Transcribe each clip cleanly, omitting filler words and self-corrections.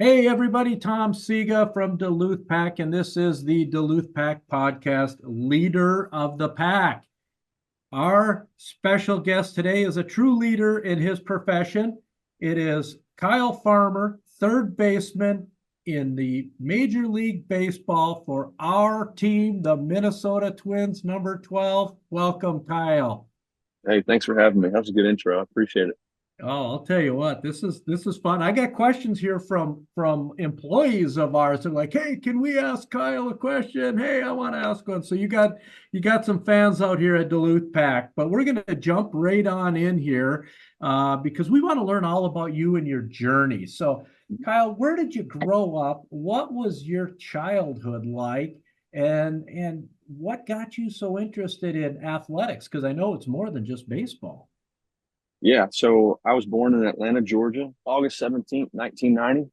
Hey, everybody, Tom Sega from Duluth Pack, and this is the Duluth Pack podcast, Leader of the Pack. Our special guest today is a true leader in his profession. It is Kyle Farmer, third baseman in the Major League Baseball for our team, the Minnesota Twins, number 12. Welcome, Kyle. Hey, thanks for having me. That was a good intro. I appreciate it. Oh, I'll tell you what, this is fun. I got questions here from employees of ours. They're like, "Hey, can we ask Kyle a question? Hey, I want to ask one." So you got some fans out here at Duluth Pack, but we're gonna jump right on in here because we want to learn all about you and your journey. So, Kyle, where did you grow up? What was your childhood like? And what got you so interested in athletics? Because I know it's more than just baseball. Yeah, so I was born in Atlanta, Georgia, August 17th, 1990.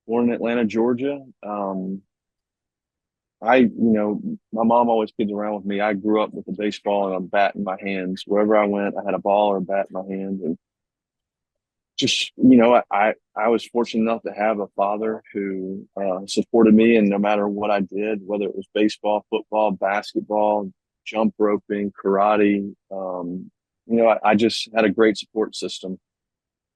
Born in Atlanta, Georgia. My mom always kids around with me. I grew up with a baseball and a bat in my hands. Wherever I went, I had a ball or a bat in my hand. And just, I was fortunate enough to have a father who supported me. And no matter what I did, whether it was baseball, football, basketball, jump roping, karate, I just had a great support system.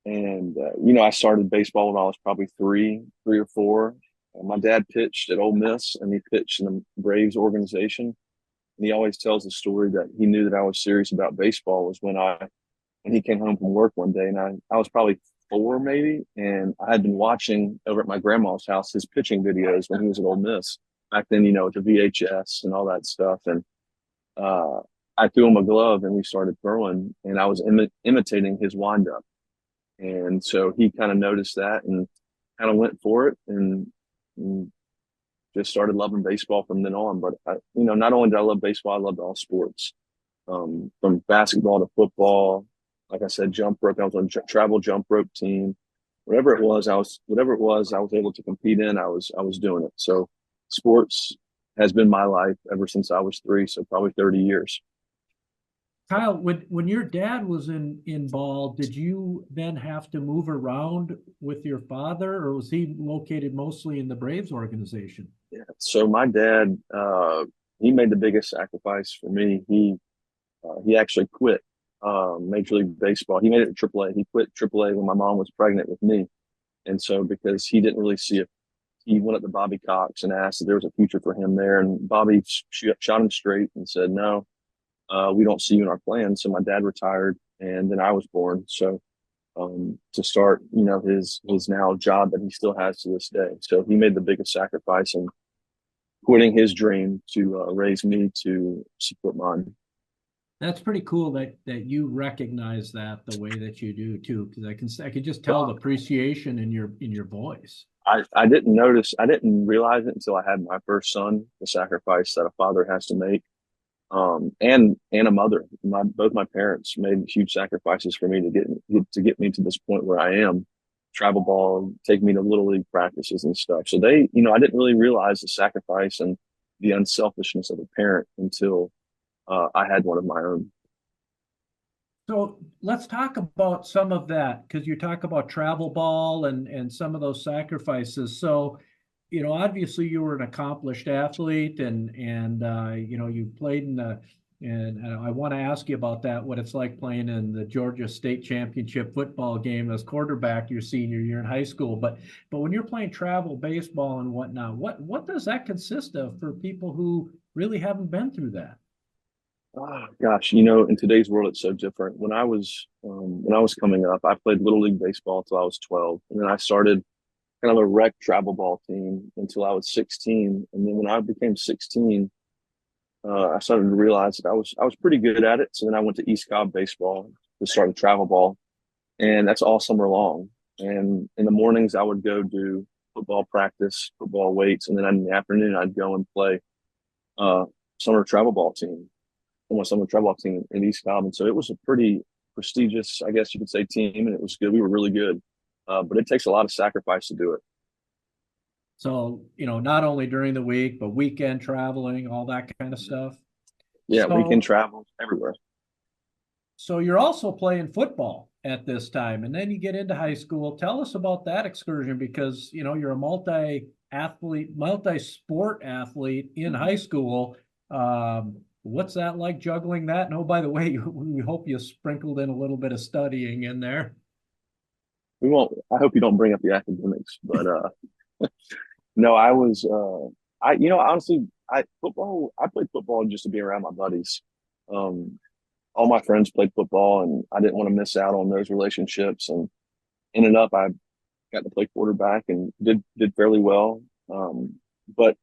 And I started baseball when I was probably three or four. My dad pitched at Ole Miss, and he pitched in the Braves organization. And he always tells the story that he knew that I was serious about baseball was when he came home from work one day, and I was probably four maybe, and I had been watching over at my grandma's house his pitching videos when he was at Ole Miss back then, with the VHS and all that stuff. And uh, I threw him a glove, and we started throwing, and I was imitating his windup. And so he kind of noticed that and kind of went for it and just started loving baseball from then on. But not only did I love baseball, I loved all sports, from basketball to football. Like I said, jump rope. I was on travel jump rope team. Whatever it was, I was able to compete in. I was doing it. So sports has been my life ever since I was three. So probably 30 years. Kyle, when your dad was in ball, did you then have to move around with your father, or was he located mostly in the Braves organization? Yeah. So my dad, he made the biggest sacrifice for me. He actually quit Major League Baseball. He made it to AAA. He quit AAA when my mom was pregnant with me, and so because he didn't really see it, he went up to Bobby Cox and asked if there was a future for him there. And Bobby shot him straight and said, "No, we don't see you in our plans." So my dad retired, and then I was born. So to start, his now job that he still has to this day. So he made the biggest sacrifice in quitting his dream to raise me to support mine. That's pretty cool that you recognize that the way that you do too, because I can just tell the appreciation in your voice. I didn't realize it until I had my first son, the sacrifice that a father has to make. And a mother. Both my parents made huge sacrifices for me to get me to this point where I am. Travel ball, take me to little league practices and stuff. So I didn't really realize the sacrifice and the unselfishness of a parent until I had one of my own. So let's talk about some of that because you talk about travel ball and some of those sacrifices. So, obviously you were an accomplished athlete and you played in the and I want to ask you about that, what it's like playing in the Georgia State Championship football game as quarterback your senior year in high school. But when you're playing travel baseball and whatnot, what does that consist of for people who really haven't been through that? Oh, gosh, in today's world, it's so different. When I was coming up, I played little league baseball until I was 12, and then I started kind of a rec travel ball team until I was 16. And then when I became 16, I started to realize that I was pretty good at it. So then I went to East Cobb baseball to start a travel ball, and that's all summer long. And in the mornings, I would go do football practice, football weights, and then in the afternoon, I'd go and play uh, summer travel ball team, on my summer travel ball team in East Cobb. And so it was a pretty prestigious, I guess you could say, team, and it was good. We were really good, but it takes a lot of sacrifice to do it. So, not only during the week, but weekend traveling, all that kind of stuff. Yeah, weekend So, travel everywhere. so you're also playing football at this time. And then you get into high school. Tell us about that excursion because, you're a multi-athlete, multi-sport athlete in high school. What's that like juggling that? And oh, by the way, we hope you sprinkled in a little bit of studying in there. We won't. I hope you don't bring up the academics, but no, I was. Honestly, I played football just to be around my buddies. Um, all my friends played football, and I didn't want to miss out on those relationships. And ended up, I got to play quarterback and did fairly well. But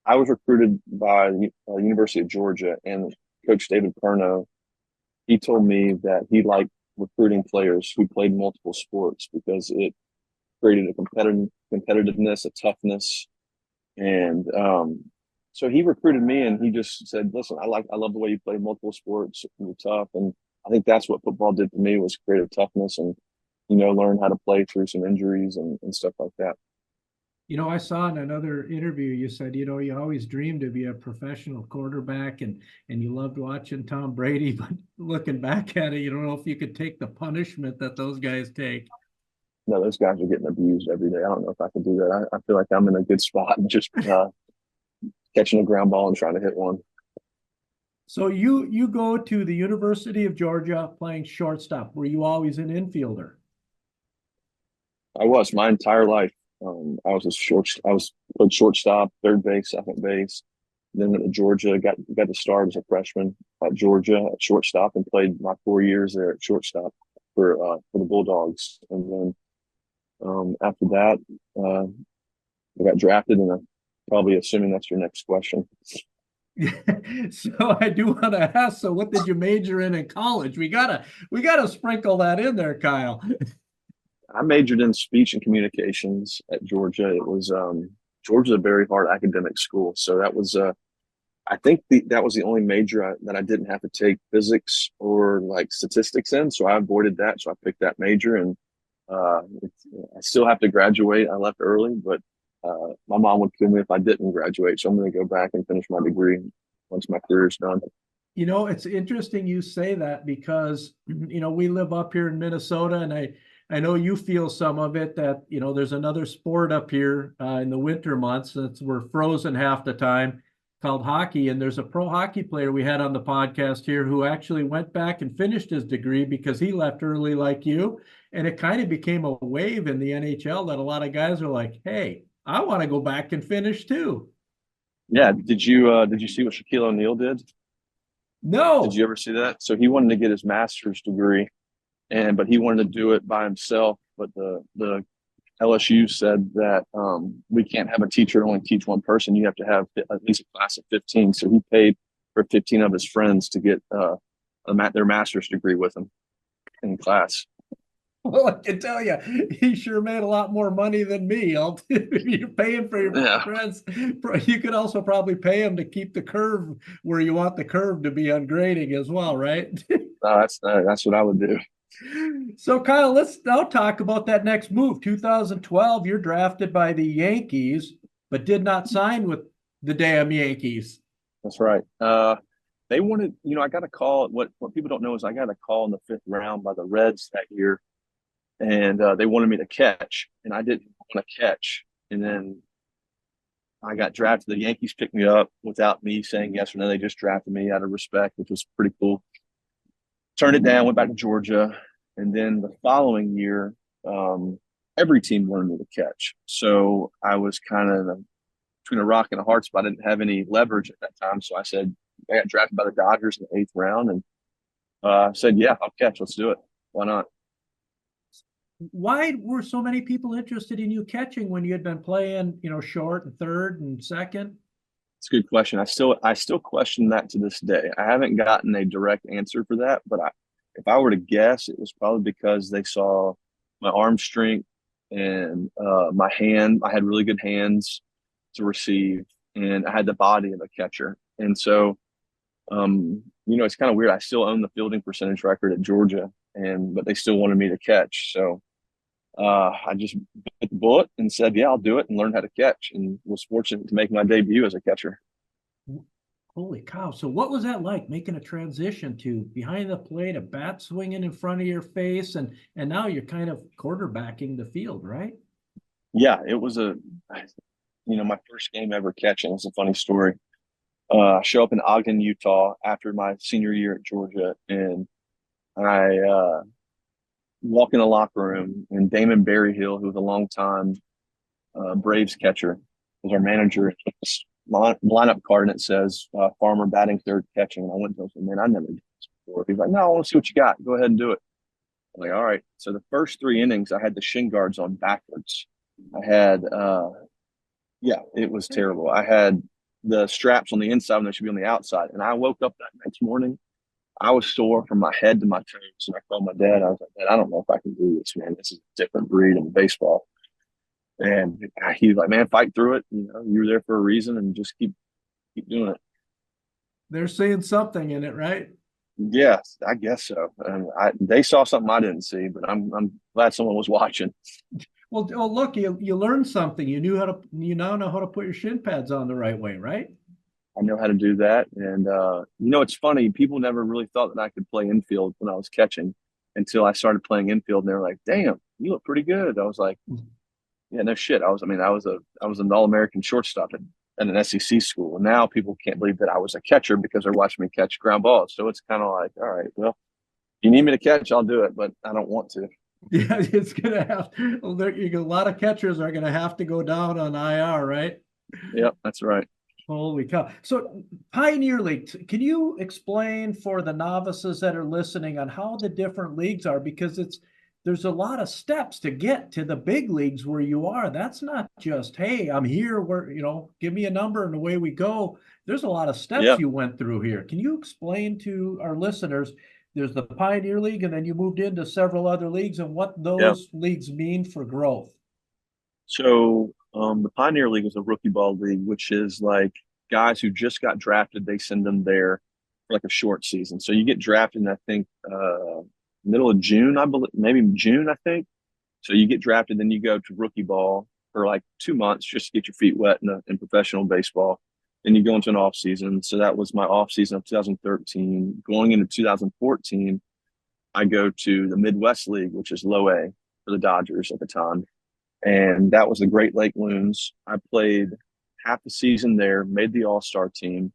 I was recruited by the University of Georgia, and Coach David Perno. He told me that he liked recruiting players who played multiple sports because it created a competitiveness, a toughness, and so he recruited me, and he just said, "Listen, I love the way you play multiple sports. You're tough." And I think that's what football did for me was create a toughness and learn how to play through some injuries and stuff like that. I saw in another interview you said, you always dreamed to be a professional quarterback and you loved watching Tom Brady, but looking back at it, you don't know if you could take the punishment that those guys take. No, those guys are getting abused every day. I don't know if I can do that. I feel like I'm in a good spot and just catching a ground ball and trying to hit one. So you go to the University of Georgia playing shortstop. Were you always an infielder? I was my entire life. I was played shortstop, third base, second base. Then went to Georgia, got to start as a freshman at Georgia at shortstop, and played my 4 years there at shortstop for the Bulldogs. And then after that, I got drafted, and I'm probably assuming that's your next question. So I do want to ask, so what did you major in college? We gotta sprinkle that in there, Kyle. I majored in speech and communications at Georgia. It was Georgia's a very hard academic school, so that was I think that was the only major that I didn't have to take physics or like statistics in, so I avoided that. So I picked that major, and I still have to graduate. I left early, but my mom would kill me if I didn't graduate. So I'm going to go back and finish my degree once my career is done. It's interesting you say that because, we live up here in Minnesota and I know you feel some of it that, there's another sport up here in the winter months since we're frozen half the time called hockey. And there's a pro hockey player we had on the podcast here who actually went back and finished his degree because he left early like you. And it kind of became a wave in the NHL that a lot of guys are like, hey, I want to go back and finish too. Yeah. Did you see what Shaquille O'Neal did? No. Did you ever see that? So he wanted to get his master's degree, but he wanted to do it by himself. But the LSU said that we can't have a teacher only teach one person. You have to have at least a class of 15. So he paid for 15 of his friends to get their master's degree with him in class. Well, I can tell you, he sure made a lot more money than me. You're paying for your friends. You could also probably pay him to keep the curve where you want the curve to be on grading as well, right? That's what I would do. So, Kyle, let's now talk about that next move. 2012, you're drafted by the Yankees, but did not sign with the damn Yankees. That's right. They wanted, I got a call. What people don't know is I got a call in the 5th round by the Reds that year. And they wanted me to catch, and I didn't want to catch. And then I got drafted. The Yankees picked me up without me saying yes or no. They just drafted me out of respect, which was pretty cool. Turned it down, went back to Georgia. And then the following year, every team wanted me to catch. So I was kind of between a rock and a hard spot. I didn't have any leverage at that time. So I said, I got drafted by the Dodgers in the 8th round, and said, yeah, I'll catch. Let's do it. Why not? Why were so many people interested in you catching when you had been playing, short and third and second? It's a good question. I still question that to this day. I haven't gotten a direct answer for that, but if I were to guess, it was probably because they saw my arm strength and my hand. I had really good hands to receive, and I had the body of a catcher. And so, it's kind of weird. I still own the fielding percentage record at Georgia, but they still wanted me to catch. So I just bit the bullet and said, yeah, I'll do it, and learned how to catch, and was fortunate to make my debut as a catcher. Holy cow. So what was that like, making a transition to behind the plate, a bat swinging in front of your face, and now you're kind of quarterbacking the field, right? Yeah, it was my first game ever catching. It's a funny story. I show up in Ogden, Utah after my senior year at Georgia, and I walk in the locker room, and Damon Berryhill, who was a longtime Braves catcher, was our manager. Lineup card, and it says Farmer batting third, catching. And I went to him and said, "Man, I never did this before." He's like, "No, I want to see what you got. Go ahead and do it." I'm like, "All right." So the first three innings, I had the shin guards on backwards. I had, yeah, it was terrible. I had the straps on the inside when they should be on the outside. And I woke up that next morning. I was sore from my head to my toes. And I called my dad. I was like, "Dad, I don't know if I can do this, man. This is a different breed in baseball." And he was like, "Man, fight through it. You were there for a reason, and just keep doing it." They're seeing something in it, right? Yes, I guess so. And they saw something I didn't see, but I'm glad someone was watching. Well, look, you learned something. You now know how to put your shin pads on the right way, right? I know how to do that. And it's funny. People never really thought that I could play infield when I was catching until I started playing infield, and they were like, "Damn, you look pretty good." I was like, "Yeah, no shit." I was an All-American shortstop at an SEC school, and now people can't believe that I was a catcher because they're watching me catch ground balls. So it's kind of like, all right, well, you need me to catch, I'll do it, but I don't want to. Yeah, it's gonna have well, a lot of catchers are gonna have to go down on IR, right? Yep, that's right. Holy cow. So Pioneer League, can you explain for the novices that are listening on how the different leagues are? Because there's a lot of steps to get to the big leagues where you are. That's not just, hey, I'm here, give me a number and away we go. There's a lot of steps Yeah, you went through here. Can you explain to our listeners, there's the Pioneer League, and then you moved into several other leagues, and what yeah. those leagues mean for growth? So the Pioneer League is a rookie ball league, which is like guys who just got drafted, they send them there for like a short season. So you get drafted in, I think, middle of June, I believe, maybe June, I think. So you get drafted, then you go to rookie ball for like 2 months just to get your feet wet in professional baseball. Then you go into an off season. So that was my off season of 2013. Going into 2014, I go to the Midwest League, which is low A for the Dodgers at the time. And that was the Great Lake Loons. I played half the season there, made the All-Star team,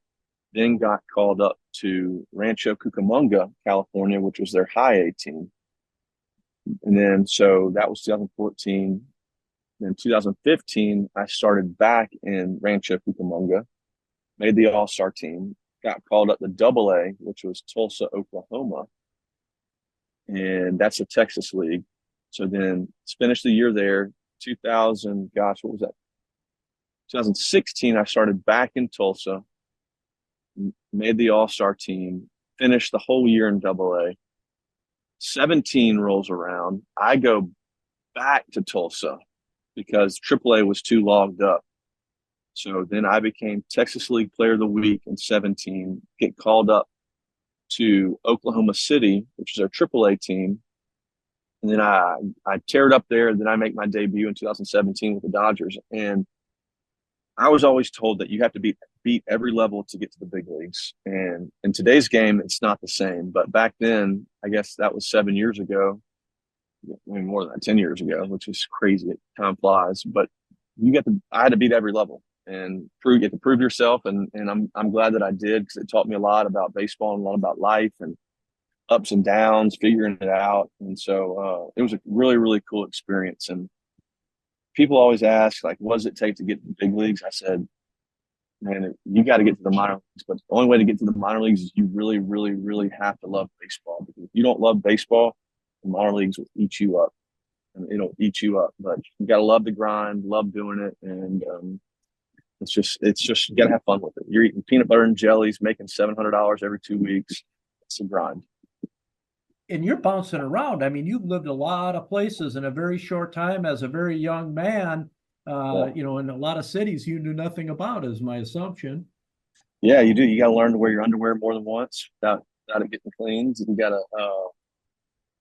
then got called up to Rancho Cucamonga, California, which was their high A team. And then so that was 2014. In 2015, I started back in Rancho Cucamonga, made the All-Star team, got called up to Double A, which was Tulsa, Oklahoma, and that's a Texas league. So then finished the year there. 2000, gosh, what was that? 2016, I started back in Tulsa, made the All-Star team, finished the whole year in Double A. 17 rolls around. I go back to Tulsa because AAA was too logged up. So then I became Texas League Player of the Week in 17, get called up to Oklahoma City, which is our AAA team. And then I tear it up there. And then I make my debut in 2017 with the Dodgers. And I was always told that you have to beat every level to get to the big leagues. And in today's game, it's not the same. But back then, I guess that was 7 years ago, I mean, more than that, 10 years ago, which is crazy. Time flies. But I had to beat every level and get to prove yourself. And I'm glad that I did, because it taught me a lot about baseball and a lot about life and ups and downs, figuring it out. And so it was a really, really cool experience. And people always ask, like, what does it take to get to the big leagues? I said, man, you got to get to the minor leagues. But the only way to get to the minor leagues is you really, really, really have to love baseball. Because if you don't love baseball, the minor leagues will eat you up. And it'll eat you up. But you got to love the grind, love doing it. And it's just you got to have fun with it. You're eating peanut butter and jellies, making $700 every 2 weeks. It's a grind. And you're bouncing around. I mean, you've lived a lot of places in a very short time as a very young man. Yeah. In a lot of cities you knew nothing about, is my assumption. Yeah, you do. You got to learn to wear your underwear more than once without it getting cleaned. You got to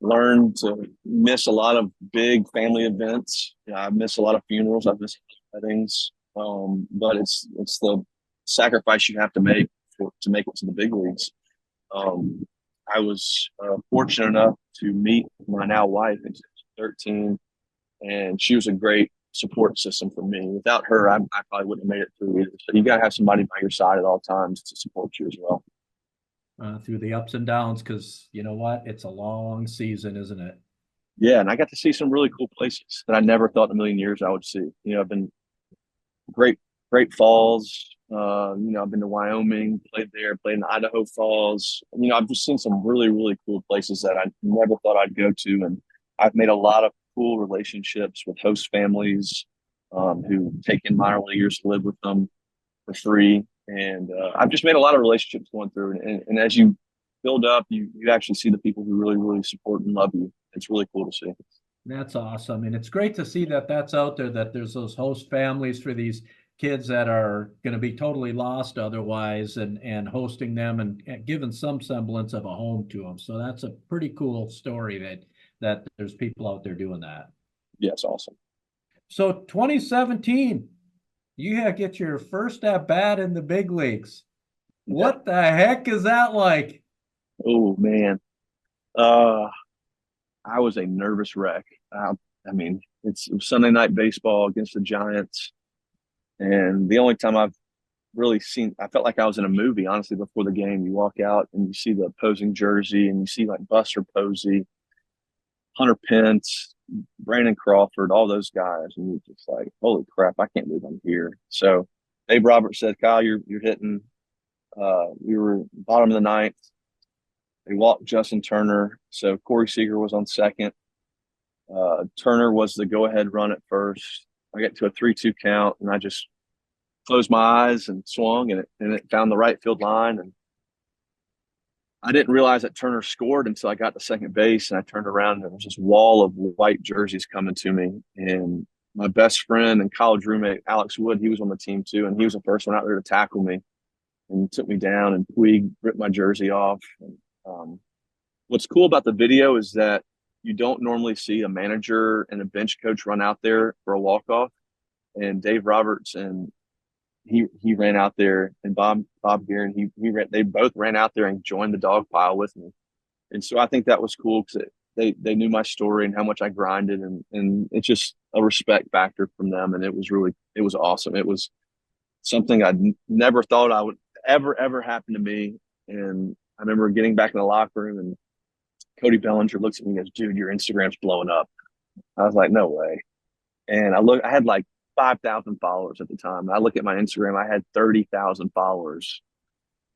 learn to miss a lot of big family events. I miss a lot of funerals. I've missed weddings. But it's the sacrifice you have to make to make it to the big leagues. I was fortunate enough to meet my now wife in 2013, and she was a great support system for me. Without her, I probably wouldn't have made it through either. So you got to have somebody by your side at all times to support you as well. Through the ups and downs, because you know what? It's a long season, isn't it? Yeah, and I got to see some really cool places that I never thought in a million years I would see. I've been great, Great Falls. I've been to Wyoming, played there, played in Idaho Falls. I've just seen some really, really cool places that I never thought I'd go to. And I've made a lot of cool relationships with host families who take in minor leaguers to live with them for free. And I've just made a lot of relationships going through. And as you build up, you actually see the people who really, really support and love you. It's really cool to see. That's awesome. And it's great to see that that's out there, that there's those host families for these kids that are going to be totally lost otherwise, and hosting them and giving some semblance of a home to them. So that's a pretty cool story that there's people out there doing that. Yeah, it's awesome. So 2017, you get your first at bat in the big leagues. What the heck is that like? Oh man. I was a nervous wreck. It was Sunday night baseball against the Giants. And the only time I've really I felt like I was in a movie, honestly, before the game. You walk out and you see the opposing jersey and you see like Buster Posey, Hunter Pence, Brandon Crawford, all those guys. And you're just like, holy crap, I can't believe I'm here. So Dave Roberts said, Kyle, you're hitting. We were bottom of the ninth. They walked Justin Turner. So Corey Seager was on second. Turner was the go-ahead run at first. I get to a 3-2 count, and I just closed my eyes and swung, and it found the right field line. And I didn't realize that Turner scored until I got to second base, and I turned around, and there was this wall of white jerseys coming to me. And my best friend and college roommate, Alex Wood, he was on the team too, and he was the first one out there to tackle me and took me down, and Puig ripped my jersey off. And, what's cool about the video is that you don't normally see a manager and a bench coach run out there for a walk-off. And Dave Roberts and he ran out there, and Bob Guerin, they both ran out there and joined the dog pile with me. And so I think that was cool because they knew my story and how much I grinded, and it's just a respect factor from them. And it was awesome. It was something I never thought I would ever happen to me. And I remember getting back in the locker room, and Cody Bellinger looks at me and goes, dude, your Instagram's blowing up. I was like, no way. And I had like 5,000 followers at the time. I look at my Instagram, I had 30,000 followers.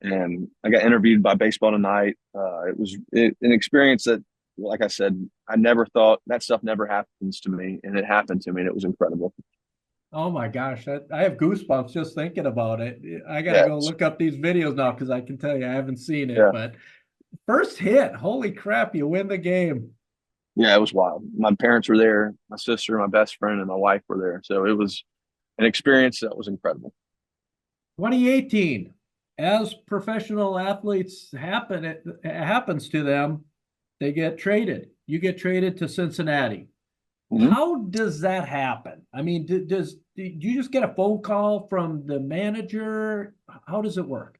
And I got interviewed by Baseball Tonight. It was an experience that, like I said, I never thought that stuff never happens to me. And it happened to me, and it was incredible. Oh my gosh, I have goosebumps just thinking about it. I got to go look up these videos now because I can tell you I haven't seen it, but first hit, holy crap, you win the game. Yeah, it was wild. My parents were there, my sister, my best friend, and my wife were there. So it was an experience that was incredible. 2018, as professional athletes it happens to them, they get traded. You get traded to Cincinnati. Mm-hmm. How does that happen? I mean, do you just get a phone call from the manager? How does it work?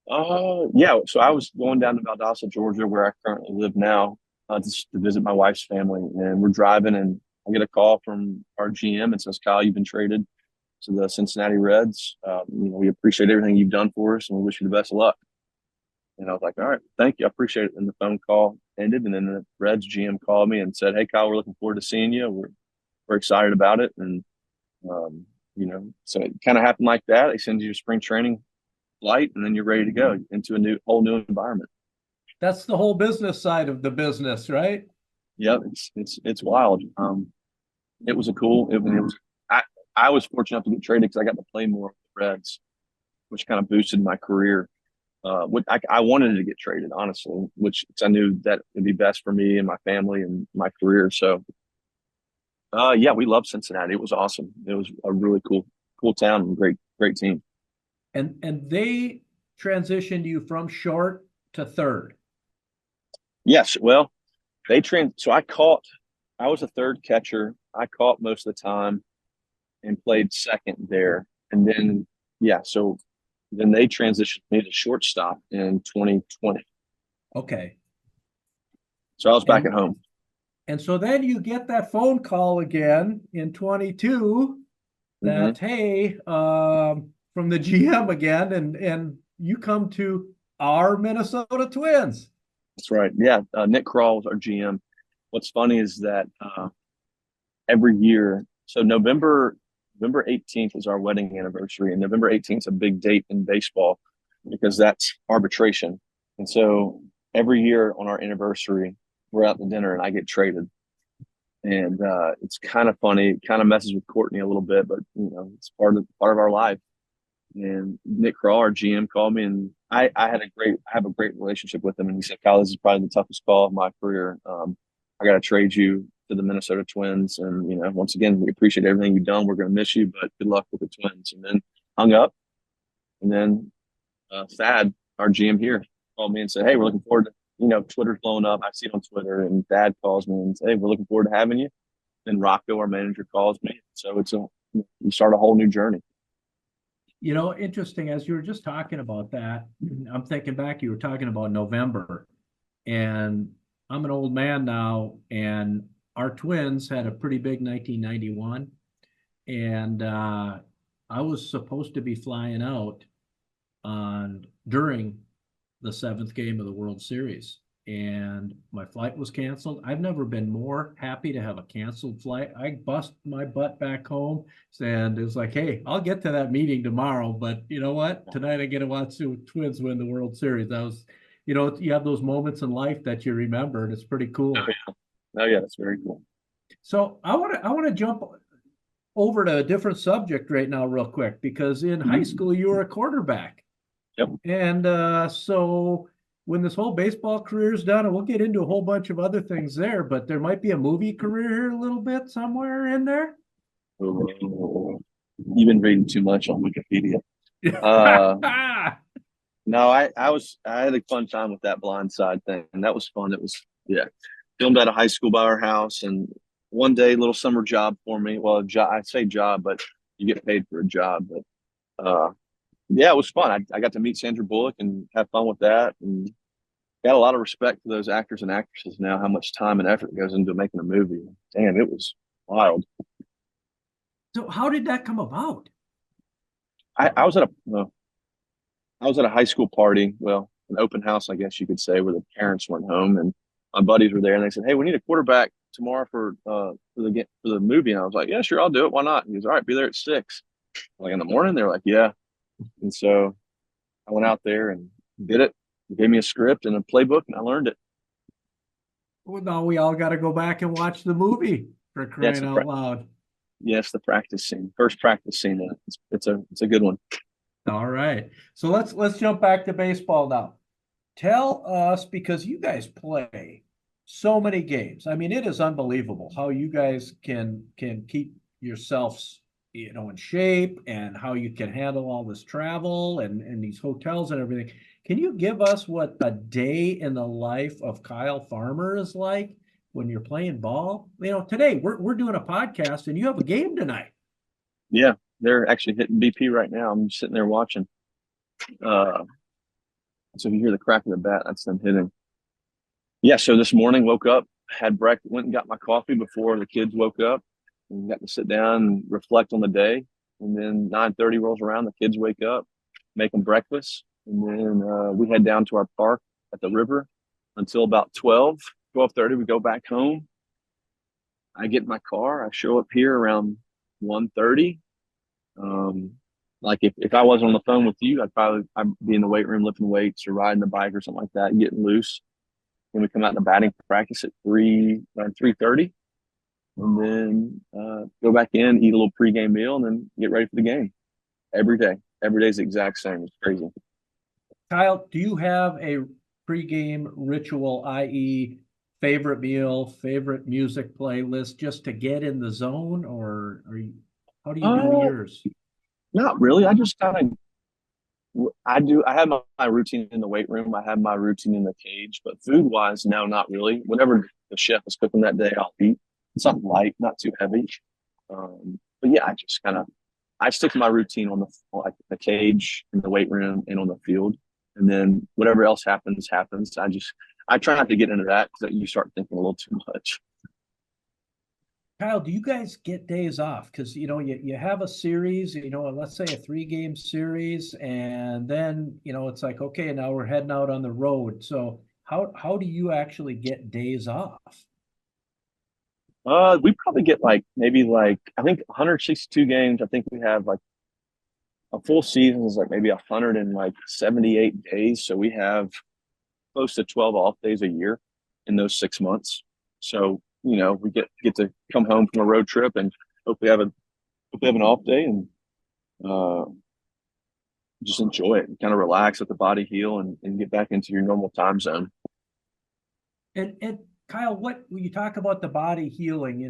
Yeah. So I was going down to Valdosta, Georgia, where I currently live now, just to visit my wife's family. And we're driving, and I get a call from our GM and says, Kyle, you've been traded to the Cincinnati Reds. We appreciate everything you've done for us, and we wish you the best of luck. And I was like, all right, thank you. I appreciate it. And the phone call ended, and then the Reds GM called me and said, hey, Kyle, we're looking forward to seeing you. We're excited about it. And, so it kind of happened like that. They send you to spring training flight, and then you're ready to go into a whole new environment. That's the whole business side of the business, right? Yep. It's wild. It was I was fortunate enough to get traded because I got to play more with the Reds, which kind of boosted my career. I wanted to get traded, honestly, which I knew that would be best for me and my family and my career. So, we loved Cincinnati. It was awesome. It was a really cool town and great team. And they transitioned you from short to third. Yes. Well, so I was a third catcher. I caught most of the time and played second there. And then, so Then they transitioned me to shortstop in 2020. Okay. So I was back And at home. and so then you get that phone call again in 22 Hmm. that, hey, from the GM again, and you come to our Minnesota Twins. That's right. Yeah. Nick Kroll was our GM. What's funny is that every year, so November 18th is our wedding anniversary, and November 18th is a big date in baseball because that's arbitration. And so every year on our anniversary, we're out to dinner and I get traded. And it's kind of funny. It kind of messes with Courtney a little bit, but it's part of our life. And Nick Crawl, our GM, called me, and I have a great relationship with him. And he said, "Kyle, this is probably the toughest call of my career. I got to trade you to the Minnesota Twins, and once again, we appreciate everything you've done. We're going to miss you, but good luck with the Twins." And then hung up, and then Thad, our GM here, called me and said, "Hey, we're looking forward to Twitter's blowing up. I see it on Twitter." And Thad calls me and says, "Hey, we're looking forward to having you." Then Rocco, our manager, calls me. So you start a whole new journey. Interesting. As you were just talking about that, I'm thinking back, you were talking about November, and I'm an old man now, and our Twins had a pretty big 1991, and I was supposed to be flying out during the seventh game of the World Series, and my flight was canceled. I've never been more happy to have a canceled flight. I bust my butt back home, and it was like, hey, I'll get to that meeting tomorrow, but you know what? Tonight I get to watch the Twins win the World Series. That was, you have those moments in life that you remember, and it's pretty cool. Oh yeah, that's very cool. So I want to jump over to a different subject right now, real quick, because in high school you were a quarterback. Yep. And so when this whole baseball career is done, and we'll get into a whole bunch of other things there, but there might be a movie career here a little bit somewhere in there. Oh, you've been reading too much on Wikipedia. No, I had a fun time with that Blind Side thing, and that was fun. It was filmed out of high school by our house, and one day little summer job for me. Well, I say job, but you get paid for a job. But yeah, it was fun. I got to meet Sandra Bullock and have fun with that, and got a lot of respect for those actors and actresses now. How much time and effort goes into making a movie? Damn, it was wild. So how did that come about? I was at a high school party, well, an open house, I guess you could say, where the parents weren't home, and my buddies were there, and they said, "Hey, we need a quarterback tomorrow for the movie." And I was like, "Yeah, sure, I'll do it. Why not?" And he goes, "All right, be there at 6." Like in the morning, they were like, "Yeah." And so I went out there and did it. They gave me a script and a playbook, and I learned it. Well, now we all got to go back and watch the movie, for Yeah, crying out loud. Yes, the practice scene, first practice scene. It's a good one. All right. So let's jump back to baseball now. Tell us, because you guys play so many games. I mean, it is unbelievable how you guys can keep yourselves, in shape, and how you can handle all this travel and these hotels and everything. Can you give us what a day in the life of Kyle Farmer is like when you're playing ball? Today we're doing a podcast and you have a game tonight. Yeah, they're actually hitting BP right now. I'm just sitting there watching. So if you hear the crack of the bat, that's them hitting. Yeah, so this morning woke up, had breakfast, went and got my coffee before the kids woke up, and got to sit down and reflect on the day. And then 9:30 rolls around, the kids wake up, make them breakfast, and then we head down to our park at the river until about 12:30. We go back home. I get in my car. I show up here around 1:30. Like if I wasn't on the phone with you, I'd be in the weight room lifting weights or riding the bike or something like that, getting loose. Then we come out in the batting practice at 3:30, and then go back in, eat a little pregame meal, and then get ready for the game. Every day, every day is the exact same. It's crazy. Kyle, do you have a pregame ritual, i.e., favorite meal, favorite music playlist, just to get in the zone, or how do you do yours? Not really. I just kind of I have my routine in the weight room. I have my routine in the cage, but food wise, no, not really. Whenever the chef is cooking that day, I'll eat something light, not too heavy. But yeah, I stick to my routine on like the cage, in the weight room, and on the field, and then whatever else happens, happens. I try not to get into that because you start thinking a little too much. Kyle, do you guys get days off? Because you have a series, let's say a 3-game series, and then it's like, okay, now we're heading out on the road. So how do you actually get days off? We probably get like maybe like I think 162 games. I think we have like a full season is like maybe 178 days. So we have close to 12 off days a year in those 6 months. So, we get to come home from a road trip and hopefully have an off day and uh, just enjoy it and kind of relax, let the body heal and get back into your normal time zone. And Kyle, when you talk about the body healing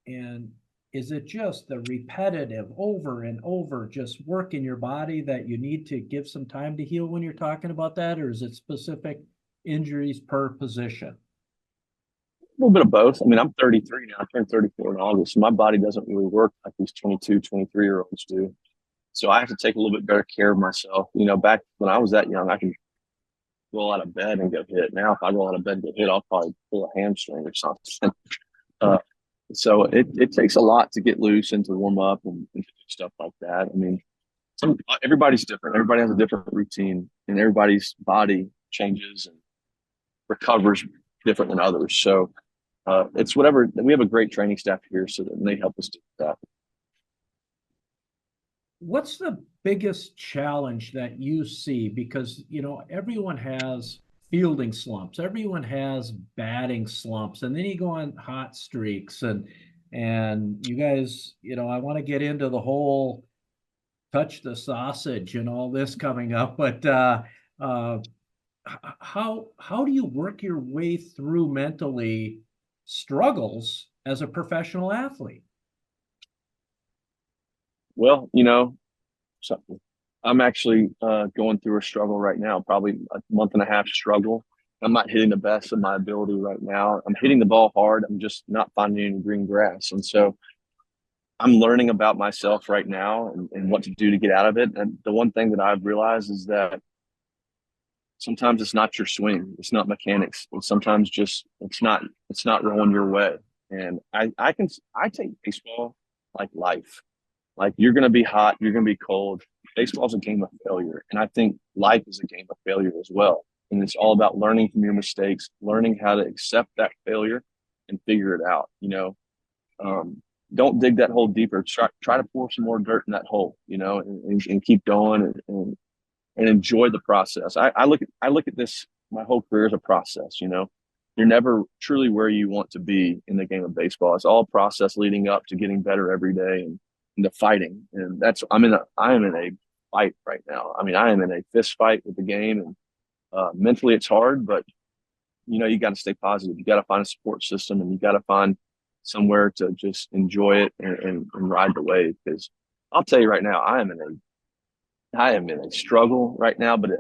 and is it just the repetitive over and over just work in your body that you need to give some time to heal when you're talking about that, or is it specific injuries per position? A little bit of both. I mean, I'm 33 now. I turned 34 in August. So my body doesn't really work like these 22, 23-year-olds do. So I have to take a little bit better care of myself. Back when I was that young, I could roll out of bed and get hit. Now, if I roll out of bed and get hit, I'll probably pull a hamstring or something. Uh, so it takes a lot to get loose and to warm up and to do stuff like that. I mean, everybody's different. Everybody has a different routine, and everybody's body changes and recovers different than others. So it's whatever. We have a great training staff here, so that they help us do that. What's the biggest challenge that you see? Because, everyone has fielding slumps, everyone has batting slumps, and then you go on hot streaks and you guys, I want to get into the whole touch the sausage and all this coming up, but how do you work your way through mentally struggles as a professional athlete? Well, so I'm actually going through a struggle right now, probably a month and a half struggle. I'm not hitting the best of my ability right now. I'm hitting the ball hard. I'm just not finding any green grass. And so I'm learning about myself right now and what to do to get out of it. And the one thing that I've realized is that sometimes it's not your swing, it's not mechanics. And sometimes just it's not rolling your way. And I take baseball like life. Like you're going to be hot, you're going to be cold. Baseball is a game of failure. And I think life is a game of failure as well. And it's all about learning from your mistakes, learning how to accept that failure and figure it out. Don't dig that hole deeper. Try to pour some more dirt in that hole, and keep going and enjoy the process. I look at this, my whole career as a process, You're never truly where you want to be in the game of baseball. It's all process leading up to getting better every day and the fighting. And I am in a fight right now. I mean, I am in a fist fight with the game, and mentally it's hard, but you got to stay positive. You got to find a support system, and you got to find somewhere to just enjoy it and ride the wave. Because I'll tell you right now, I am in a struggle right now, but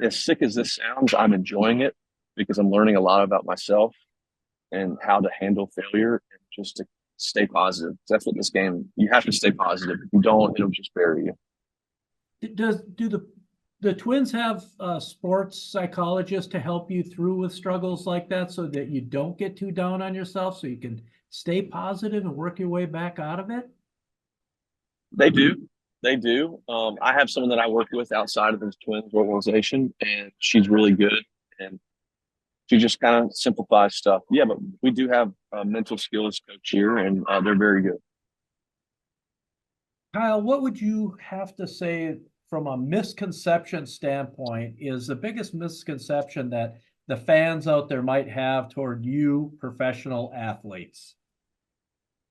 as sick as this sounds, I'm enjoying it because I'm learning a lot about myself and how to handle failure and just to stay positive. That's what this game, you have to stay positive. If you don't, it'll just bury you. Do the Twins have a sports psychologist to help you through with struggles like that so that you don't get too down on yourself, so you can stay positive and work your way back out of it? They do. They do. I have someone that I work with outside of this Twins organization, and she's really good. And she just kind of simplifies stuff. Yeah, but we do have a mental skills coach here, and they're very good. Kyle, what would you have to say from a misconception standpoint is the biggest misconception that the fans out there might have toward you professional athletes?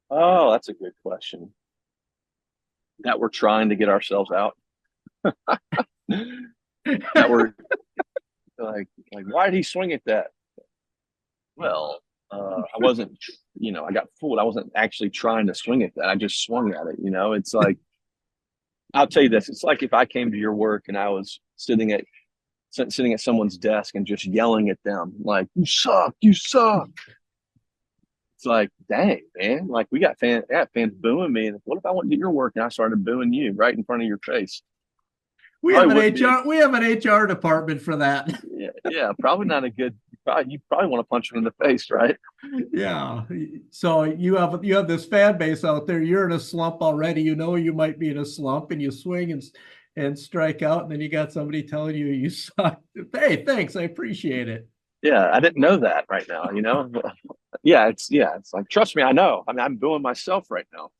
Oh, that's a good question. That we're trying to get ourselves out. That we're like, why did he swing at that? Well, I wasn't, I got fooled. I wasn't actually trying to swing at that. I just swung at it. It's like, I'll tell you this. It's like if I came to your work and I was sitting at someone's desk and just yelling at them, like, you suck. It's It's like, dang, man, like I got fans booing me. And what if I want to do your work and I started booing you right in front of your face? We have Probably an wouldn't be a HR, we have an HR department for that. yeah, yeah, probably not a good. You probably want to punch him in the face, right? Yeah. So you have this fan base out there. You're in a slump already. You know you might be in a slump, and you swing and strike out, and then you got somebody telling you you suck. Hey, thanks. I appreciate it. Yeah, I didn't know that right now. Yeah, it's like trust me, I know. I mean, I'm booing myself right now.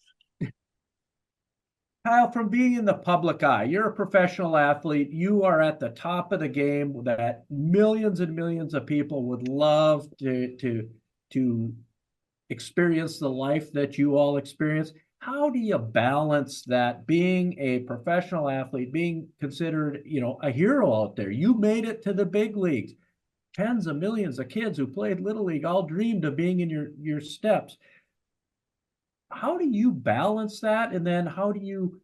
Kyle, from being in the public eye, you're a professional athlete. You are at the top of the game that millions and millions of people would love to experience the life that you all experience. How do you balance that being a professional athlete, being considered, a hero out there? You made it to the big leagues. Tens of millions of kids who played Little League all dreamed of being in your steps. How do you balance that? And then how do you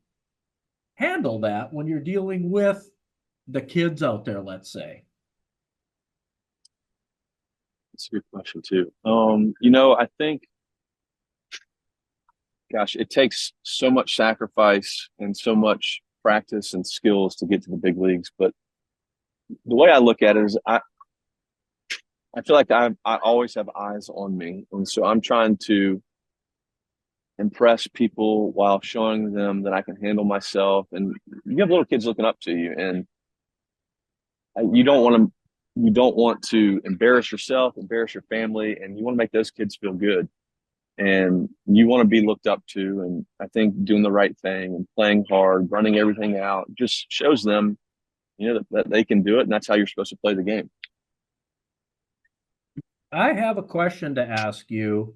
handle that when you're dealing with the kids out there, let's say? It's a good question too. I think, gosh, it takes so much sacrifice and so much practice and skills to get to the big leagues. But the way I look at it is, I feel like I always have eyes on me, and so I'm trying to impress people while showing them that I can handle myself. And you have little kids looking up to you, and you don't want to embarrass yourself, embarrass your family, and you want to make those kids feel good. And you want to be looked up to. And I think doing the right thing and playing hard, running everything out, just shows them, that they can do it, and that's how you're supposed to play the game. I have a question to ask you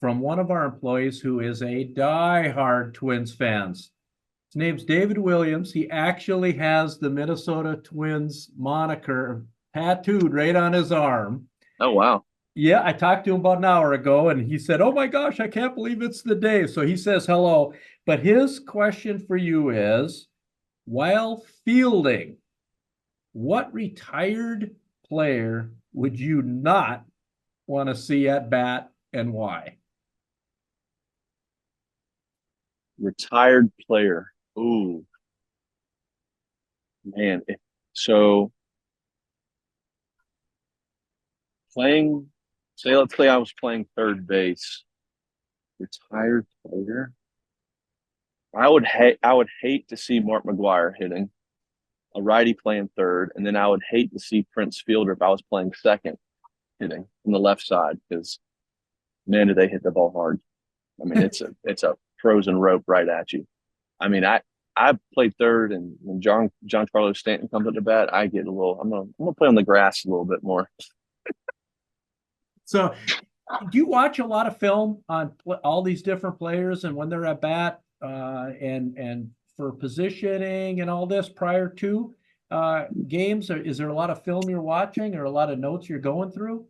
from one of our employees who is a die-hard Twins fans. His name's David Williams. He actually has the Minnesota Twins moniker tattooed right on his arm. Oh wow. Yeah, I talked to him about an hour ago and he said, "Oh my gosh, I can't believe it's the day." So he says hello. But his question for you is, while fielding, what retired player would you not want to see at bat and why? Retired player. Ooh, man. So playing, say, let's say I was playing third base. Retired player. I would hate to see Mark McGwire hitting, a righty playing third, and then I would hate to see Prince Fielder if I was playing second hitting from the left side, because man, do they hit the ball hard. I mean, it's a frozen rope right at you. I mean, I played third, and when John Carlos Stanton comes up to bat, I get a little. I'm gonna play on the grass a little bit more. So, do you watch a lot of film on all these different players and when they're at bat, and for positioning and all this prior to games? Or is there a lot of film you're watching or a lot of notes you're going through?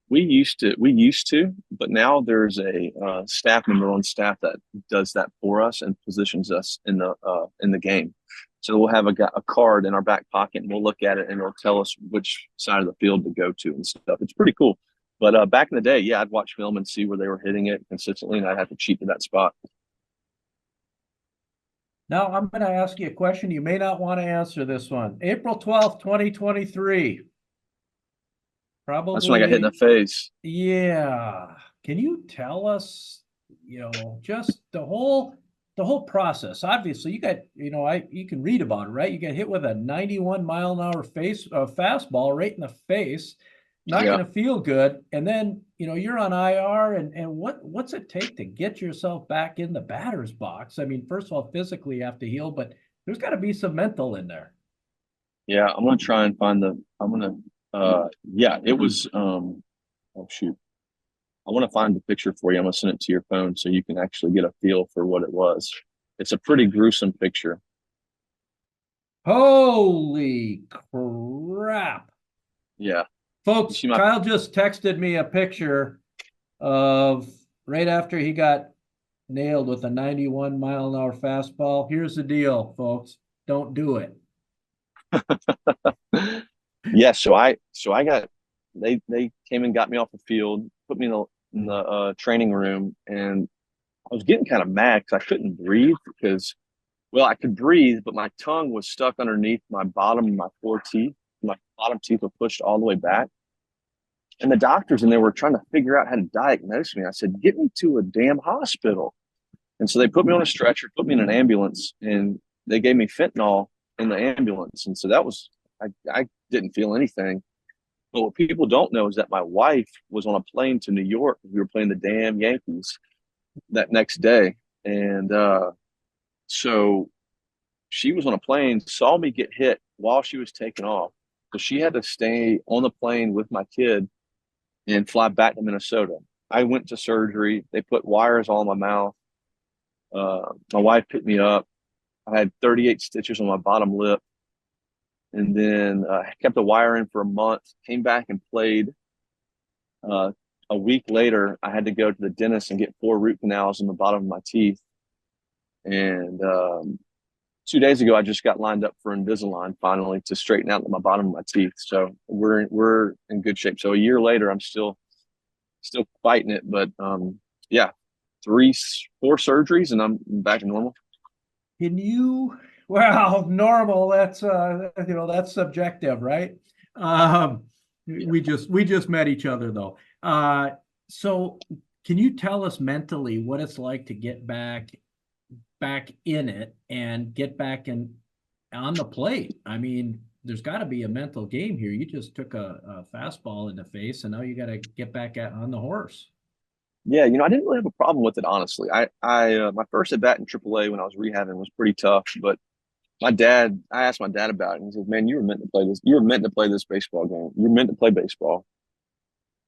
We used to, but now there's a staff member on staff that does that for us and positions us in the game. So we'll have a card in our back pocket, and we'll look at it, and it'll tell us which side of the field to go to and stuff. It's pretty cool. But back in the day, yeah, I'd watch film and see where they were hitting it consistently, and I'd have to cheat to that spot. Now, I'm going to ask you a question. You may not want to answer this one. April 12th, 2023. That's when I got hit in Probably, the face. yeah. Can you tell us, just the whole process? Obviously, you got, you can read about it, right? You get hit with a 91 mile an hour fastball right in the face. Not Yeah. going to feel good. And then, you're on IR, and what's it take to get yourself back in the batter's box? I mean, first of all, physically you have to heal, but there's got to be some mental in there. Yeah, I'm gonna try and find the. I'm gonna. Yeah, it was. Oh shoot, I want to find the picture for you. I'm gonna send it to your phone so you can actually get a feel for what it was. It's a pretty gruesome picture. Holy crap. Yeah, you Folks, see my. Kyle just texted me a picture of right after he got nailed with a 91 mile an hour fastball. Here's the deal, folks. Don't do it. Yeah, so I got. They came and got me off the field, put me in the training room, and I was getting kind of mad because I couldn't breathe because, well, I could breathe, but my tongue was stuck underneath my bottom of my 4 teeth. My bottom teeth were pushed all the way back. And the doctors in there were trying to figure out how to diagnose me. I said, get me to a damn hospital. And so they put me on a stretcher, put me in an ambulance, and they gave me fentanyl in the ambulance. And so that was, I didn't feel anything. But what people don't know is that my wife was on a plane to New York. We were playing the damn Yankees that next day. And so she was on a plane, saw me get hit while she was taking off. So she had to stay on the plane with my kid and fly back to Minnesota. I went to surgery. They put wires all in my mouth. My wife picked me up. I had 38 stitches on my bottom lip. And then I kept the wire in for a month, came back and played. A week later, I had to go to the dentist and get 4 root canals in the bottom of my teeth. And 2 days ago, I just got lined up for Invisalign finally to straighten out my bottom of my teeth. So we're in good shape. So a year later, I'm still fighting it, but yeah, 4 surgeries and I'm back to normal. Can you, well, normal, that's that's subjective, right? Um, we just met each other though. So can you tell us mentally what it's like to get back in it and get back in on the plate? I mean, there's got to be a mental game here. You just took a fastball in the face, and now you got to get back on the horse. Yeah, I didn't really have a problem with it, honestly. I my first at bat in AAA when I was rehabbing was pretty tough, but I asked my dad about it, and he said, "Man, you were meant to play this. You were meant to play this baseball game. You're meant to play baseball.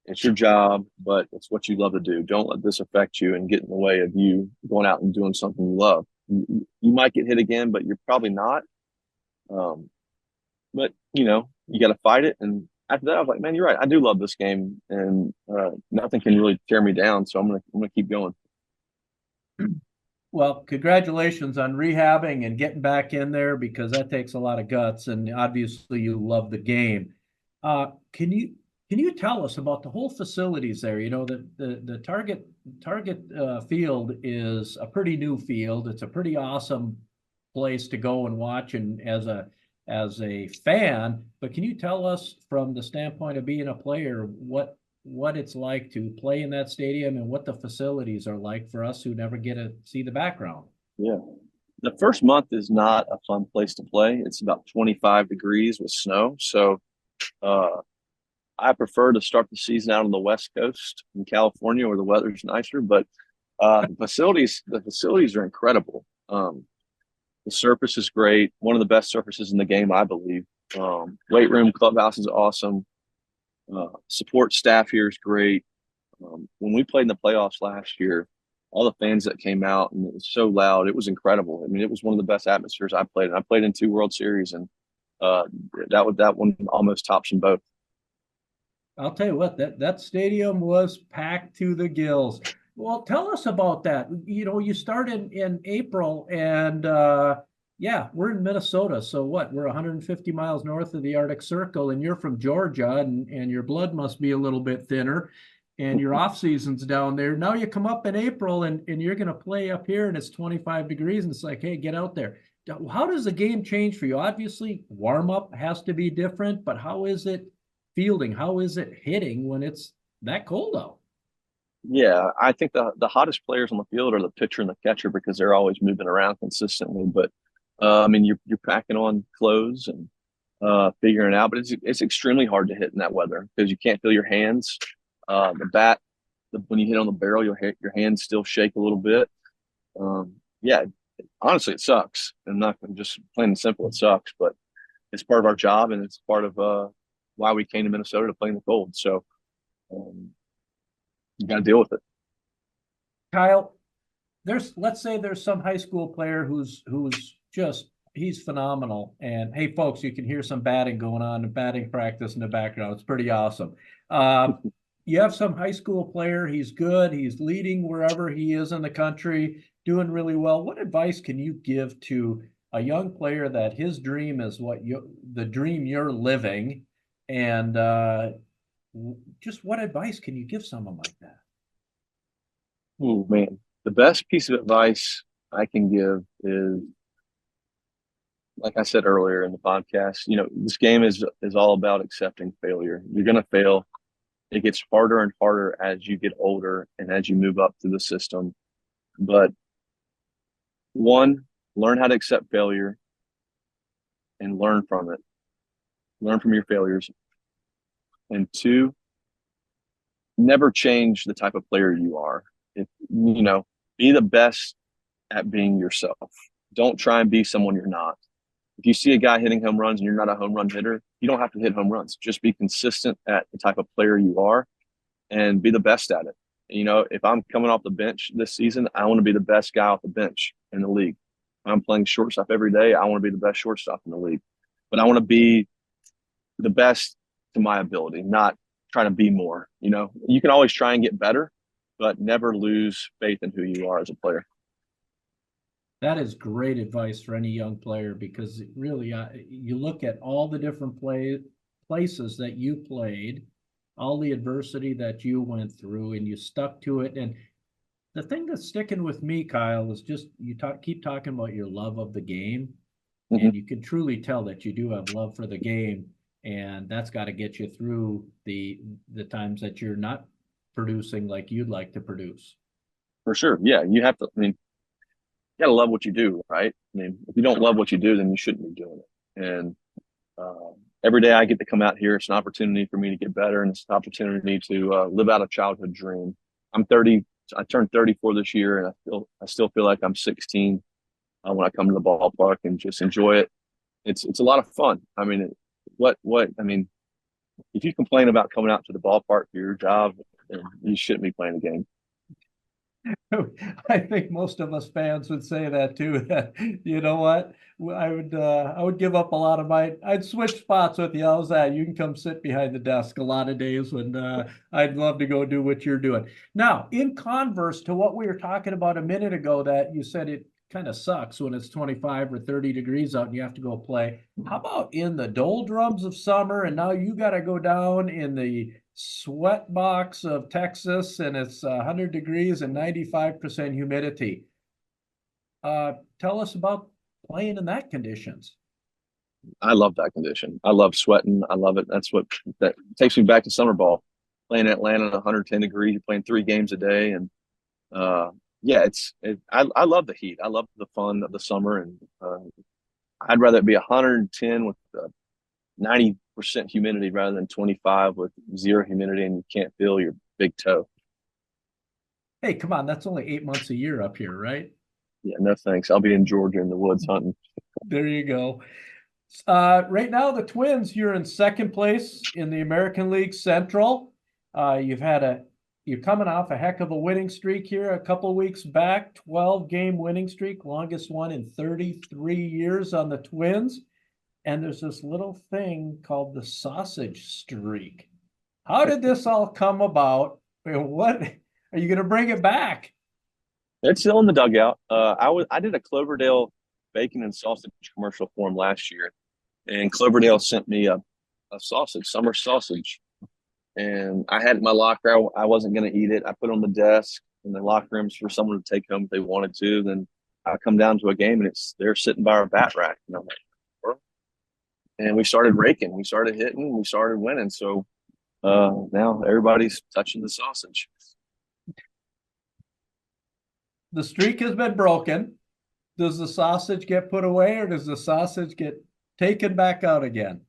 It's your job, but it's what you love to do. Don't let this affect you and get in the way of you going out and doing something you love. You might get hit again, but you're probably not. Um, but you got to fight it." And after that, I was like, "Man, you're right. I do love this game, and nothing can really tear me down. So I'm gonna keep going." Well, congratulations on rehabbing and getting back in there because that takes a lot of guts, and obviously you love the game. Can you tell us about the whole facilities there? The target field is a pretty new field. It's a pretty awesome place to go and watch, and as a fan. But can you tell us from the standpoint of being a player what it's like to play in that stadium and what the facilities are like for us who never get to see the background? Yeah. The first month is not a fun place to play. It's about 25 degrees with snow. So uh, I prefer to start the season out on the West Coast in California where the weather's nicer. But the facilities are incredible. The surface is great. One of the best surfaces in the game, I believe. Weight room, clubhouse is awesome. Support staff here is great. When we played in the playoffs last year, all the fans that came out and it was so loud, it was incredible. I mean, it was one of the best atmospheres I played in. I played in 2 World Series, and uh, that one almost tops them both. I'll tell you what, that stadium was packed to the gills. Well, tell us about that. You start in April, and yeah, we're in Minnesota. So what? We're 150 miles north of the Arctic Circle, and you're from Georgia, and your blood must be a little bit thinner, and your off season's down there. Now you come up in April, and you're going to play up here, and it's 25 degrees, and it's like, hey, get out there. How does the game change for you? Obviously, warm up has to be different, but how is it fielding? How is it hitting when it's that cold out? Yeah, I think the hottest players on the field are the pitcher and the catcher because they're always moving around consistently. But I mean, you're packing on clothes and figuring it out. But it's extremely hard to hit in that weather because you can't feel your hands. The bat, when you hit on the barrel, your hands still shake a little bit. Yeah, honestly, it sucks. I'm just plain and simple. It sucks, but it's part of our job and it's part of why we came to Minnesota to play in the cold. So um, you got to deal with it. Kyle, let's say there's some high school player who's just he's phenomenal. And hey, folks, you can hear some batting going on, and batting practice in the background. It's pretty awesome. You have some high school player, he's good, he's leading wherever he is in the country, doing really well. What advice can you give to a young player that his dream is the dream you're living? And just what advice can you give someone like that? Oh man, the best piece of advice I can give is, like I said earlier in the podcast, this game is all about accepting failure. You're going to fail. It gets harder and harder as you get older and as you move up through the system. But one, learn how to accept failure and learn from it. Learn from your failures. And two, never change the type of player you are. If be the best at being yourself. Don't try and be someone you're not. If you see a guy hitting home runs and you're not a home run hitter, you don't have to hit home runs. Just be consistent at the type of player you are and be the best at it. If I'm coming off the bench this season, I want to be the best guy off the bench in the league. If I'm playing shortstop every day, I want to be the best shortstop in the league. But I want to be the best to my ability, not trying to be more. You can always try and get better, but never lose faith in who you are as a player. That is great advice for any young player because really, you look at all the different places that you played, all the adversity that you went through, and you stuck to it. And the thing that's sticking with me, Kyle, is just keep talking about your love of the game, Mm-hmm. and you can truly tell that you do have love for the game, and that's got to get you through the times that you're not producing like you'd like to produce. For sure. Yeah. You have to, you got to love what you do, right? If you don't love what you do, then you shouldn't be doing it. And every day I get to come out here, it's an opportunity for me to get better, and it's an opportunity to live out a childhood dream. I'm 30. I turned 34 this year, and I still feel like I'm 16 when I come to the ballpark and just enjoy it. It's a lot of fun. If you complain about coming out to the ballpark for your job, then you shouldn't be playing a game. I think most of us fans would say that too. That you know what, I would give up a lot of I'd switch spots with you. How's that? You can come sit behind the desk a lot of days when I'd love to go do what you're doing. Now, in converse to what we were talking about a minute ago, that you said it kind of sucks when it's 25 or 30 degrees out and you have to go play. How about in the doldrums of summer and now you got to go down in the sweat box of Texas and it's 100 degrees and 95% humidity. Tell us about playing in that conditions. I love that condition. I love sweating. I love it. That takes me back to summer ball. Playing in Atlanta at 110 degrees, you're playing 3 games a day, and yeah, I love the heat. I love the fun of the summer, and I'd rather it be 110 with 90% humidity rather than 25 with zero humidity and you can't feel your big toe. Hey, come on, that's only 8 months a year up here, right? Yeah, no thanks. I'll be in Georgia in the woods hunting. There you go. Right now, the Twins, you're in second place in the American League Central. You're coming off a heck of a winning streak here a couple of weeks back, 12-game winning streak, longest one in 33 years on the Twins. And there's this little thing called the sausage streak. How did this all come about? What are you going to bring it back? It's still in the dugout. I did a Cloverdale bacon and sausage commercial for him last year, and Cloverdale sent me a sausage, summer sausage, and I had it in my locker. I wasn't going to eat it. I put it on the desk in the locker rooms for someone to take home if they wanted to. Then I come down to a game and they're sitting by our bat rack, and I'm like, well, and we started raking, we started hitting, we started winning. So now everybody's touching the sausage. The streak has been broken. Does the sausage get put away or does the sausage get taken back out again?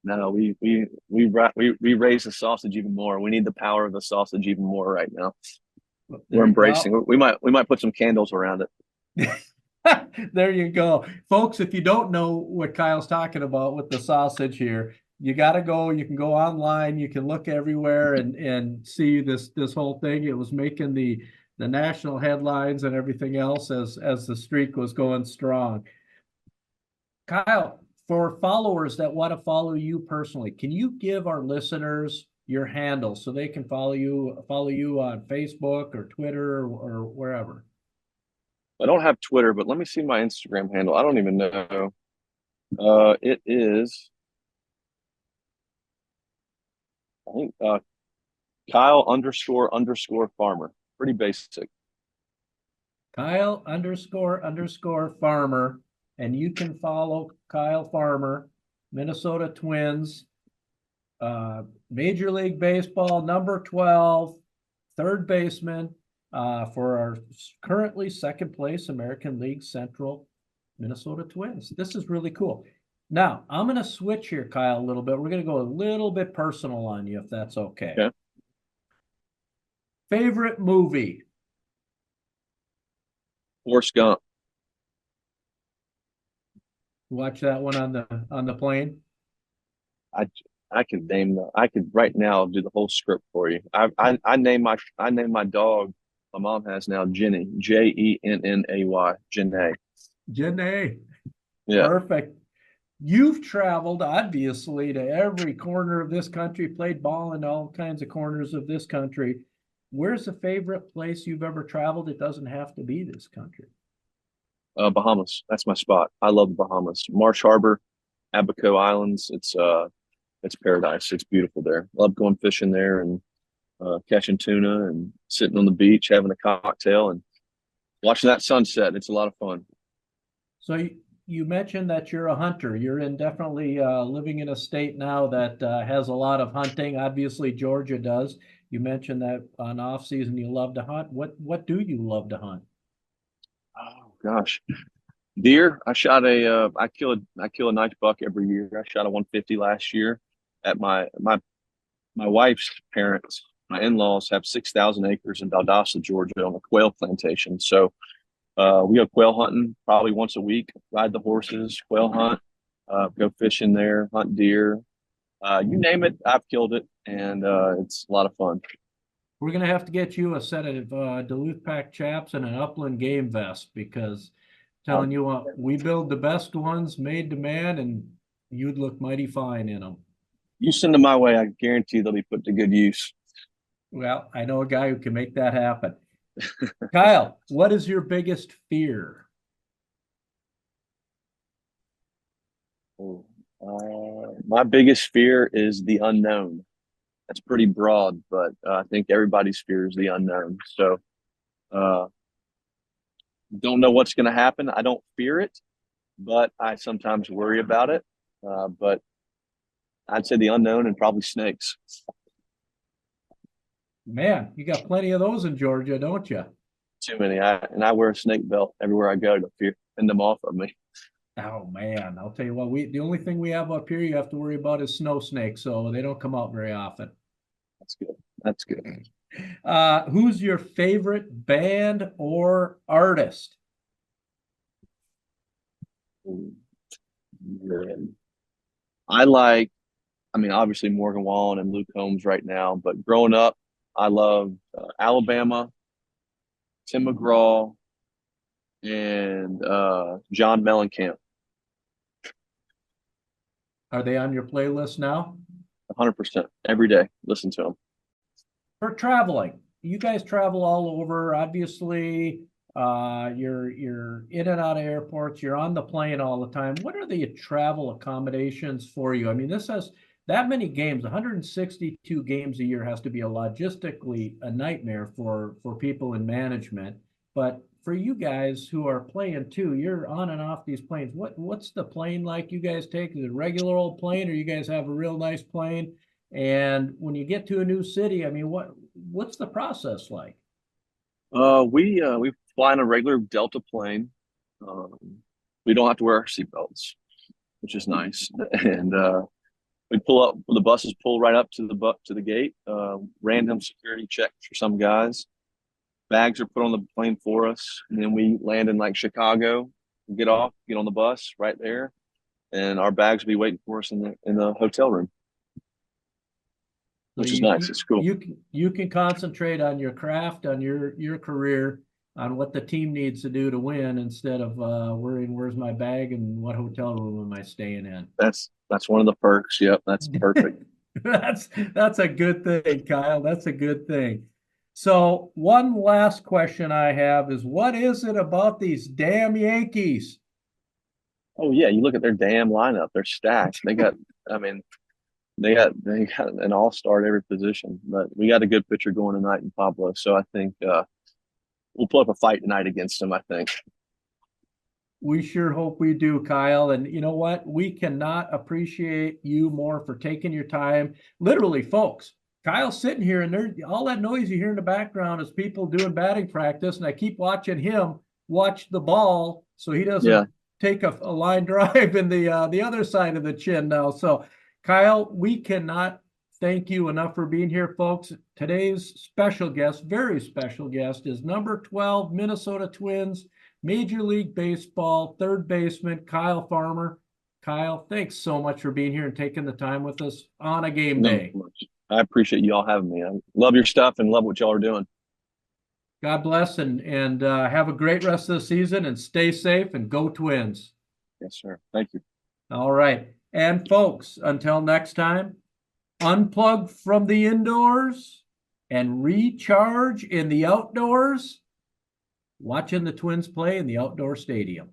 No, we raise the sausage even more. We need the power of the sausage even more right now. We're embracing. Well, we might put some candles around it. There you go, folks. If you don't know what Kyle's talking about with the sausage here, you got to go. You can go online. You can look everywhere and see this whole thing. It was making the national headlines and everything else as the streak was going strong. Kyle, for followers that want to follow you personally, can you give our listeners your handle so they can follow you on Facebook or Twitter or wherever? I don't have Twitter, but let me see my Instagram handle. I don't even know. It is, I think, Kyle __farmer. Pretty basic. Kyle __ Farmer, and you can follow Kyle Farmer, Minnesota Twins, Major League Baseball, number 12, third baseman, for our currently second place American League Central Minnesota Twins. This is really cool. Now, I'm going to switch here, Kyle, a little bit. We're going to go a little bit personal on you, if that's okay. Okay. Favorite movie? Forrest Gump. Watch that one on the plane. I could I could right now do the whole script for you. I name my dog my mom has now Jenny, Jennay, Janae. Janae. Yeah. Perfect. You've traveled, obviously, to every corner of this country, played ball in all kinds of corners of this country. Where's the favorite place you've ever traveled? It doesn't have to be this country. Bahamas. That's my spot. I love the Bahamas. Marsh Harbor, Abaco Islands. It's paradise. It's beautiful there. Love going fishing there and catching tuna and sitting on the beach, having a cocktail and watching that sunset. It's a lot of fun. So you mentioned that you're a hunter. You're definitely living in a state now that has a lot of hunting. Obviously, Georgia does. You mentioned that on off season you love to hunt. What do you love to hunt? Oh gosh, deer. I kill a nice buck every year. I shot a 150 last year at my wife's parents. My in-laws have 6,000 acres in Valdosta, Georgia, on a quail plantation. So we go quail hunting probably once a week. Ride the horses, quail hunt, go fishing there, hunt deer. You name it, I've killed it, and it's a lot of fun. We're going to have to get you a set of Duluth Pack chaps and an upland game vest, because telling you what, we build the best ones made to man, and you'd look mighty fine in them. You send them my way, I guarantee they'll be put to good use. Well, I know a guy who can make that happen. Kyle, what is your biggest fear? My biggest fear is the unknown. That's pretty broad, but I think everybody's fear is the unknown. So, don't know what's going to happen. I don't fear it, but I sometimes worry about it. But I'd say the unknown and probably snakes. Man, you got plenty of those in Georgia, don't you? Too many. I wear a snake belt everywhere I go to fend them off of me. Oh man, I'll tell you what, the only thing we have up here you have to worry about is snow snakes, so they don't come out very often. That's good. That's good. Who's your favorite band or artist? Obviously Morgan Wallen and Luke Combs right now, but growing up, I love Alabama, Tim McGraw, and John Mellencamp. Are they on your playlist now? 100% every day. Listen to them. For traveling, you guys travel all over. Obviously, you're in and out of airports. You're on the plane all the time. What are the travel accommodations for you? I mean, this has that many games. 162 games a year has to be logistically a nightmare for people in management. But for you guys who are playing too, you're on and off these planes. What's the plane like you guys take? Is it a regular old plane, or you guys have a real nice plane? And when you get to a new city, I mean, what's the process like? We fly in a regular Delta plane. We don't have to wear our seatbelts, which is nice. And we pull up. The buses pull right up to the gate. Random security checks for some guys. Bags are put on the plane for us, and then we land in like Chicago. Get off, get on the bus right there, and our bags will be waiting for us in the hotel room, which is nice. It's cool. You can concentrate on your craft, on your career, on what the team needs to do to win, instead of worrying where's my bag and what hotel room am I staying in. That's one of the perks. Yep, that's perfect. That's a good thing, Kyle. That's a good thing. So one last question I have is, what is it about these damn Yankees? Oh yeah, you look at their damn lineup. They're stacked. They got an all-star at every position. But we got a good pitcher going tonight in Pablo. So I think we'll put up a fight tonight against them, I think. We sure hope we do, Kyle. And you know what? We cannot appreciate you more for taking your time. Literally, folks, Kyle's sitting here and there's all that noise you hear in the background is people doing batting practice. And I keep watching him watch the ball so he doesn't take a line drive in the other side of the chin now. So, Kyle, we cannot thank you enough for being here, folks. Today's special guest, very special guest, is number 12 Minnesota Twins Major League Baseball third baseman Kyle Farmer. Kyle, thanks so much for being here and taking the time with us on a game day. I appreciate you all having me. I love your stuff and love what y'all are doing. God bless and have a great rest of the season and stay safe and go Twins. Yes, sir. Thank you. All right. And folks, until next time, unplug from the indoors and recharge in the outdoors, watching the Twins play in the outdoor stadium.